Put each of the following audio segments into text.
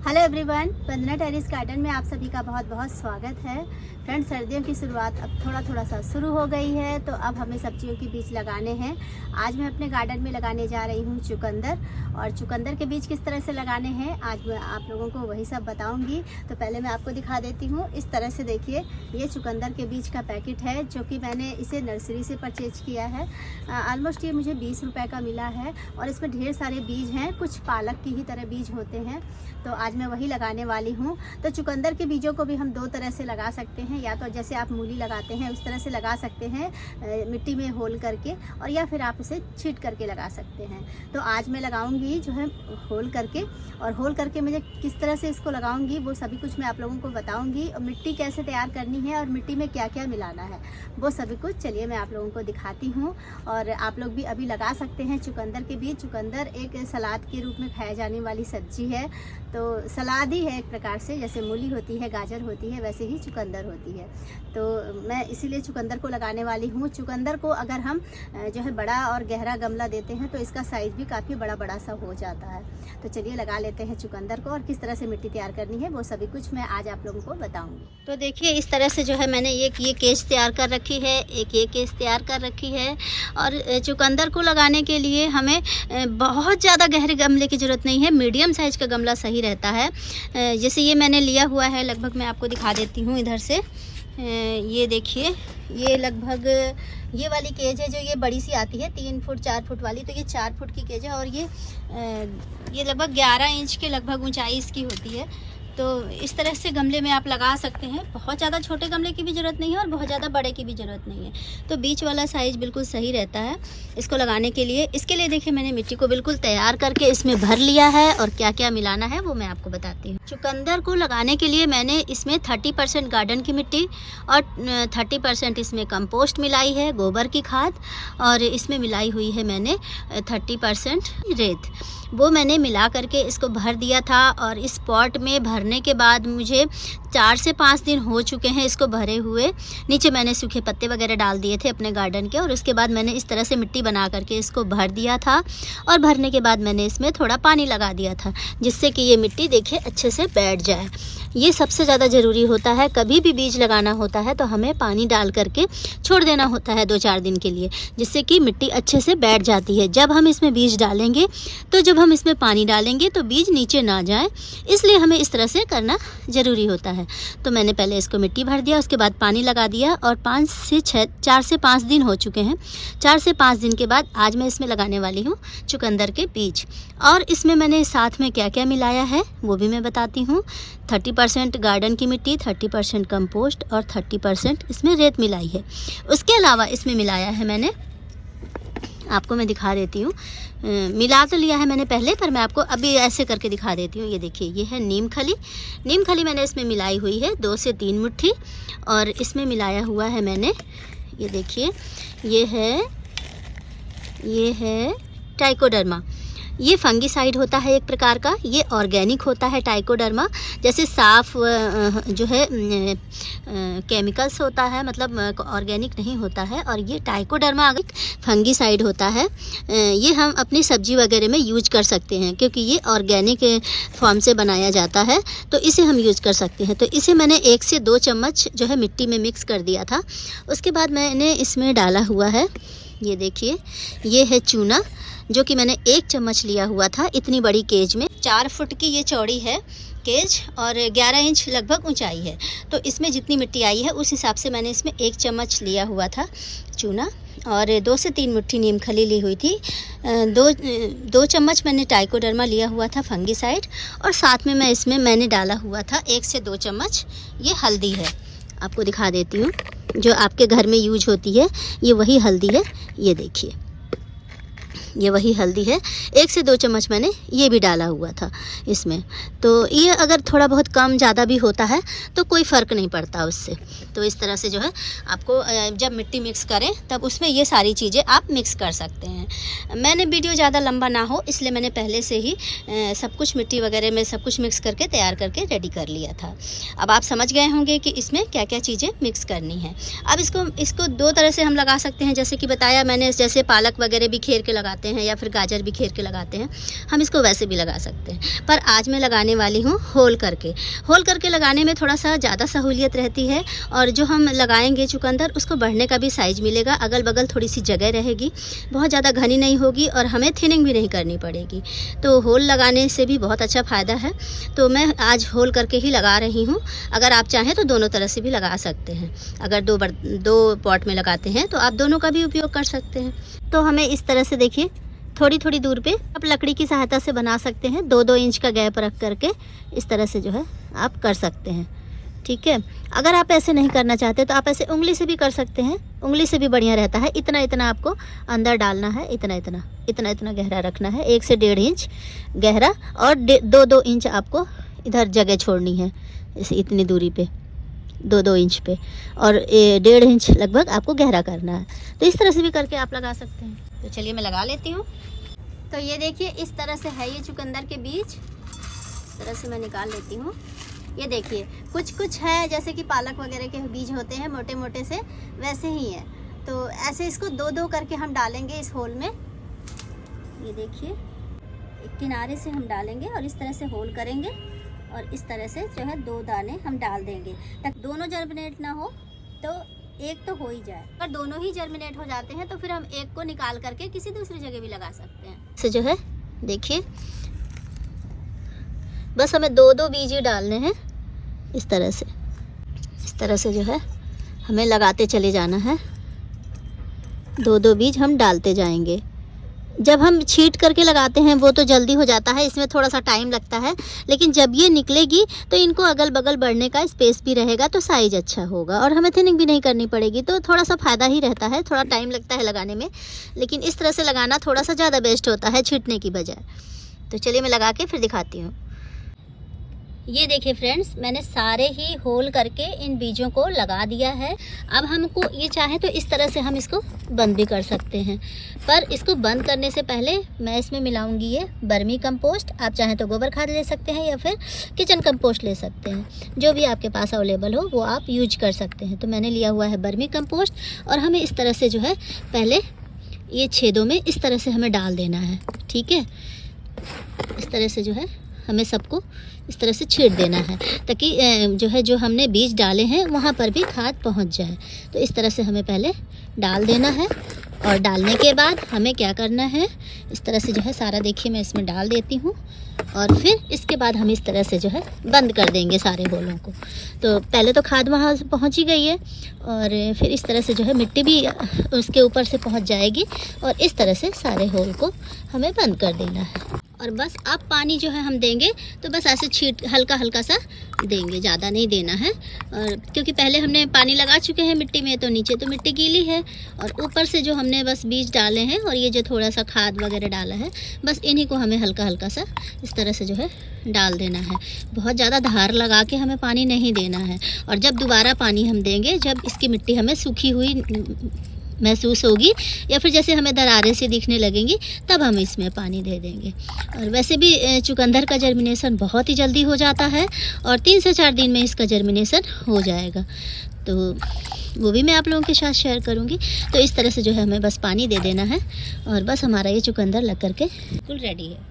Hello everyone, वंदना terrace garden में आप सभी का बहुत बहुत स्वागत है। फ्रेंड्स, सर्दियों की शुरुआत अब थोड़ा सा शुरू हो गई है, तो अब हमें सब्जियों के बीज लगाने हैं। आज मैं अपने गार्डन में लगाने जा रही हूँ चुकंदर, और चुकंदर के बीज किस तरह से लगाने हैं आज मैं आप लोगों को वही सब बताऊँगी। तो पहले मैं आपको दिखा देती हूँ। इस तरह से देखिए, ये चुकंदर के बीज का पैकेट है, जो कि मैंने इसे नर्सरी से परचेज किया है। ऑलमोस्ट ये मुझे 20 रुपये का मिला है, और इसमें ढेर सारे बीज हैं, कुछ पालक की ही तरह बीज होते हैं। तो आज मैं वही लगाने वाली हूँ। तो चुकंदर के बीजों को भी हम दो तरह से लगा सकते हैं, या तो जैसे आप मूली लगाते हैं उस तरह से लगा सकते हैं, मिट्टी में होल करके, और या फिर आप उसे छींट करके लगा सकते हैं। तो आज मैं लगाऊंगी जो है होल करके, और होल करके मैं किस तरह से इसको लगाऊंगी वो सभी कुछ मैं आप लोगों को बताऊंगी, और मिट्टी कैसे तैयार करनी है और मिट्टी में क्या क्या मिलाना है वो सभी कुछ चलिए मैं आप लोगों को दिखाती हूँ। और आप लोग भी अभी लगा सकते हैं चुकंदर के बीज। चुकंदर एक सलाद के रूप में खाया जाने वाली सब्जी है, तो सलाद ही है एक प्रकार से। जैसे मूली होती है, गाजर होती है, वैसे ही चुकंदर होती है। तो मैं इसीलिए चुकंदर को लगाने वाली हूँ। चुकंदर को अगर हम जो है बड़ा और गहरा गमला देते हैं तो इसका साइज़ भी काफ़ी बड़ा सा हो जाता है। तो चलिए लगा लेते हैं चुकंदर को, और किस तरह से मिट्टी तैयार करनी है वो सभी कुछ मैं आज आप लोगों को बताऊँगी। तो देखिए, इस तरह से जो है मैंने ये केज तैयार कर रखी है, एक ये केज तैयार कर रखी है। और चुकंदर को लगाने के लिए हमें बहुत ज़्यादा गहरे गमले की ज़रूरत नहीं है, मीडियम साइज़ का गमला सही रहता है। जैसे ये मैंने लिया हुआ है, लगभग मैं आपको दिखा देती हूँ इधर से। ये देखिए, ये लगभग ये वाली केज है जो ये बड़ी सी आती है 3 फुट 4 फुट वाली, तो ये 4 फुट की केज है, और ये लगभग 11 इंच के लगभग ऊंचाई इसकी होती है। तो इस तरह से गमले में आप लगा सकते हैं। बहुत ज़्यादा छोटे गमले की भी ज़रूरत नहीं है और बहुत ज़्यादा बड़े की भी ज़रूरत नहीं है, तो बीच वाला साइज़ बिल्कुल सही रहता है इसको लगाने के लिए। इसके लिए देखिए, मैंने मिट्टी को बिल्कुल तैयार करके इसमें भर लिया है, और क्या क्या मिलाना है वो मैं आपको बताती हूँ। चुकंदर को लगाने के लिए मैंने इसमें 30% गार्डन की मिट्टी और 30% इसमें कंपोस्ट मिलाई है, गोबर की खाद, और इसमें मिलाई हुई है मैंने 30% रेत। वो मैंने मिला करके इसको भर दिया था, और इस पॉट में भरने के बाद मुझे 4 से 5 दिन हो चुके हैं इसको भरे हुए। नीचे मैंने सूखे पत्ते वगैरह डाल दिए थे अपने गार्डन के, और उसके बाद मैंने इस तरह से मिट्टी बना करके इसको भर दिया था। और भरने के बाद मैंने इसमें थोड़ा पानी लगा दिया था, जिससे कि ये मिट्टी देखिए अच्छे से बैठ जाए। ये सबसे ज़्यादा ज़रूरी होता है। कभी भी बीज लगाना होता है तो हमें पानी डाल करके छोड़ देना होता है 2-4 दिन के लिए, जिससे कि मिट्टी अच्छे से बैठ जाती है। जब हम इसमें बीज डालेंगे, तो जब हम इसमें पानी डालेंगे तो बीज नीचे ना जाए, इसलिए हमें इस तरह से करना ज़रूरी होता है। तो मैंने पहले इसको मिट्टी भर दिया, उसके बाद पानी लगा दिया, और 4 से 5 दिन हो चुके हैं। 4 से 5 दिन के बाद आज मैं इसमें लगाने वाली हूँ चुकंदर के बीज। और इसमें मैंने साथ में क्या क्या मिलाया है वो भी मैं बताती हूँ। 30% गार्डन की मिट्टी, 30% कंपोस्ट, और 30% इसमें रेत मिलाई है। उसके अलावा इसमें मिलाया है मैंने, आपको मैं दिखा देती हूँ। मिला तो लिया है मैंने पहले, पर मैं आपको अभी ऐसे करके दिखा देती हूँ। ये देखिए, ये है नीम खली। नीम खली मैंने इसमें मिलाई हुई है 2 से 3 मुट्ठी, और इसमें मिलाया हुआ है मैंने, ये देखिए, ये है ट्राइकोडर्मा। ये फंगीसाइड होता है एक प्रकार का, ये ऑर्गेनिक होता है ट्राइकोडर्मा। जैसे साफ जो है केमिकल्स होता है, मतलब ऑर्गेनिक नहीं होता है। और ये ट्राइकोडर्मा फंगीसाइड होता है। ये हम अपनी सब्जी वगैरह में यूज कर सकते हैं, क्योंकि ये ऑर्गेनिक फॉर्म से बनाया जाता है, तो इसे हम यूज कर सकते हैं। तो इसे मैंने 1 से 2 चम्मच जो है मिट्टी में मिक्स कर दिया था। उसके बाद मैंने इसमें डाला हुआ है, ये देखिए, ये है चूना, जो कि मैंने 1 चम्मच लिया हुआ था इतनी बड़ी केज में। 4 फुट की ये चौड़ी है केज, और 11 इंच लगभग ऊंचाई है। तो इसमें जितनी मिट्टी आई है उस हिसाब से मैंने इसमें 1 चम्मच लिया हुआ था चूना, और 2 से 3 मुट्ठी नीम खली ली हुई थी। 2 चम्मच मैंने ट्राइकोडर्मा लिया हुआ था फंगीसाइड, और साथ में मैंने डाला हुआ था 1 से 2 चम्मच ये हल्दी है। आपको दिखा देती हूँ, जो आपके घर में यूज होती है, ये वही हल्दी है। ये देखिए, ये वही हल्दी है। 1 से 2 चम्मच मैंने ये भी डाला हुआ था इसमें। तो ये अगर थोड़ा बहुत कम ज़्यादा भी होता है तो कोई फ़र्क नहीं पड़ता उससे। तो इस तरह से जो है आपको जब मिट्टी मिक्स करें तब उसमें ये सारी चीज़ें आप मिक्स कर सकते हैं। मैंने वीडियो ज़्यादा लंबा ना हो इसलिए मैंने पहले से ही सब कुछ मिट्टी वगैरह में सब कुछ मिक्स करके तैयार करके रेडी कर लिया था। अब आप समझ गए होंगे कि इसमें क्या क्या चीज़ें मिक्स करनी है। अब इसको 2 तरह से हम लगा सकते हैं, जैसे कि बताया मैंने, जैसे पालक वगैरह भी घेर के लगाते लगाते हैं या फिर गाजर भी घेर के लगाते हैं, हम इसको वैसे भी लगा सकते हैं। पर आज मैं लगाने वाली हूँ होल करके लगाने में थोड़ा सा ज़्यादा सहूलियत रहती है, और जो हम लगाएंगे चुकंदर उसको बढ़ने का भी साइज़ मिलेगा, अगल बगल थोड़ी सी जगह रहेगी, बहुत ज़्यादा घनी नहीं होगी और हमें थिनिंग भी नहीं करनी पड़ेगी। तो होल लगाने से भी बहुत अच्छा फ़ायदा है। तो मैं आज होल करके ही लगा रही हूँ। अगर आप चाहें तो दोनों तरह से भी लगा सकते हैं। अगर दो पॉट में लगाते हैं तो आप दोनों का भी उपयोग कर सकते हैं। तो हमें इस तरह से देखिए थोड़ी थोड़ी दूर पे आप लकड़ी की सहायता से बना सकते हैं। 2-2 इंच का गैप रख करके इस तरह से जो है आप कर सकते हैं। ठीक है, अगर आप ऐसे नहीं करना चाहते तो आप ऐसे उंगली से भी कर सकते हैं, उंगली से भी बढ़िया रहता है। इतना इतना आपको अंदर डालना है, इतना इतना गहरा रखना है, 1 से 1.5 इंच गहरा, और 2-2 इंच आपको इधर जगह छोड़नी है, इस इतनी दूरी पे 2-2 इंच पे, और 1.5 इंच लगभग आपको गहरा करना है। तो इस तरह से भी करके आप लगा सकते हैं। तो चलिए मैं लगा लेती हूँ। तो ये देखिए इस तरह से है ये चुकंदर के बीज, इस तरह से मैं निकाल लेती हूँ। ये देखिए कुछ है जैसे कि पालक वगैरह के बीज होते हैं मोटे मोटे से, वैसे ही है। तो ऐसे इसको 2-2 करके हम डालेंगे इस होल में। ये देखिए एक किनारे से हम डालेंगे और इस तरह से होल करेंगे, और इस तरह से जो है 2 दाने हम डाल देंगे ताकि दोनों जर्मिनेट ना हो तो एक तो हो ही जाए। अगर दोनों ही जर्मिनेट हो जाते हैं तो फिर हम एक को निकाल करके किसी दूसरी जगह भी लगा सकते हैं। से जो है देखिए बस हमें 2-2 बीज ही डालने हैं, इस तरह से जो है हमें लगाते चले जाना है। 2-2 बीज हम डालते जाएंगे। जब हम छींट करके लगाते हैं वो तो जल्दी हो जाता है, इसमें थोड़ा सा टाइम लगता है, लेकिन जब ये निकलेगी तो इनको अगल बगल बढ़ने का स्पेस भी रहेगा, तो साइज अच्छा होगा और हमें थिनिंग भी नहीं करनी पड़ेगी। तो थोड़ा सा फ़ायदा ही रहता है, थोड़ा टाइम लगता है लगाने में, लेकिन इस तरह से लगाना थोड़ा सा ज़्यादा बेस्ट होता है छींटने की बजाय। तो चलिए मैं लगा के फिर दिखाती हूँ। ये देखिए फ्रेंड्स, मैंने सारे ही होल करके इन बीजों को लगा दिया है। अब हमको ये चाहे तो इस तरह से हम इसको बंद भी कर सकते हैं, पर इसको बंद करने से पहले मैं इसमें मिलाऊंगी ये वर्मी कंपोस्ट। आप चाहें तो गोबर खाद ले सकते हैं या फिर किचन कंपोस्ट ले सकते हैं, जो भी आपके पास अवेलेबल हो वो आप यूज कर सकते हैं। तो मैंने लिया हुआ है वर्मी कंपोस्ट, और हमें इस तरह से जो है पहले ये छेदों में इस तरह से हमें डाल देना है। ठीक है, इस तरह से जो है हमें सबको इस तरह से छींट देना है ताकि जो हमने बीज डाले हैं वहाँ पर भी खाद पहुँच जाए। तो इस तरह से हमें पहले डाल देना है, और डालने के बाद हमें क्या करना है, इस तरह से जो है सारा देखिए मैं इसमें डाल देती हूँ, और फिर इसके बाद हम इस तरह से जो है बंद कर देंगे सारे होलों को। तो पहले तो खाद वहाँ पहुँच ही गई है, और फिर इस तरह से जो है मिट्टी भी उसके ऊपर से पहुँच जाएगी, और इस तरह से सारे होल को हमें बंद कर देना है। और बस अब पानी जो है हम देंगे तो बस ऐसे छींट हल्का हल्का सा देंगे, ज़्यादा नहीं देना है। और क्योंकि पहले हमने पानी लगा चुके हैं मिट्टी में, तो नीचे तो मिट्टी गीली है, और ऊपर से जो हमने बस बीज डाले हैं और ये जो थोड़ा सा खाद वगैरह डाला है, बस इन्हीं को हमें हल्का हल्का सा इस तरह से जो है डाल देना है। बहुत ज़्यादा धार लगा के हमें पानी नहीं देना है। और जब दोबारा पानी हम देंगे, जब इसकी मिट्टी हमें सूखी हुई महसूस होगी या फिर जैसे हमें दरारें सी दिखने लगेंगी, तब हम इसमें पानी दे देंगे। और वैसे भी चुकंदर का जर्मिनेशन बहुत ही जल्दी हो जाता है, और 3 से 4 दिन में इसका जर्मिनेशन हो जाएगा। तो वो भी मैं आप लोगों के साथ शेयर करूँगी। तो इस तरह से जो है हमें बस पानी दे देना है, और बस हमारा ये चुकंदर लग करके बिल्कुल रेडी है।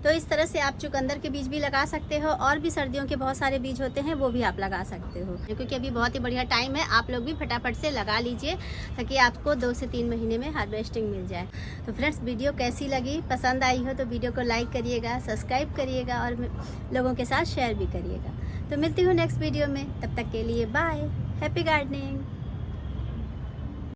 तो इस तरह से आप चुकंदर के बीज भी लगा सकते हो, और भी सर्दियों के बहुत सारे बीज होते हैं वो भी आप लगा सकते हो, क्योंकि अभी बहुत ही बढ़िया टाइम है। आप लोग भी फटाफट से लगा लीजिए ताकि आपको 2 से 3 महीने में हार्वेस्टिंग मिल जाए। तो फ्रेंड्स, वीडियो कैसी लगी, पसंद आई हो तो वीडियो को लाइक करिएगा, सब्सक्राइब करिएगा, और लोगों के साथ शेयर भी करिएगा। तो मिलती हूँ नेक्स्ट वीडियो में, तब तक के लिए बाय, हैप्पी गार्डनिंग।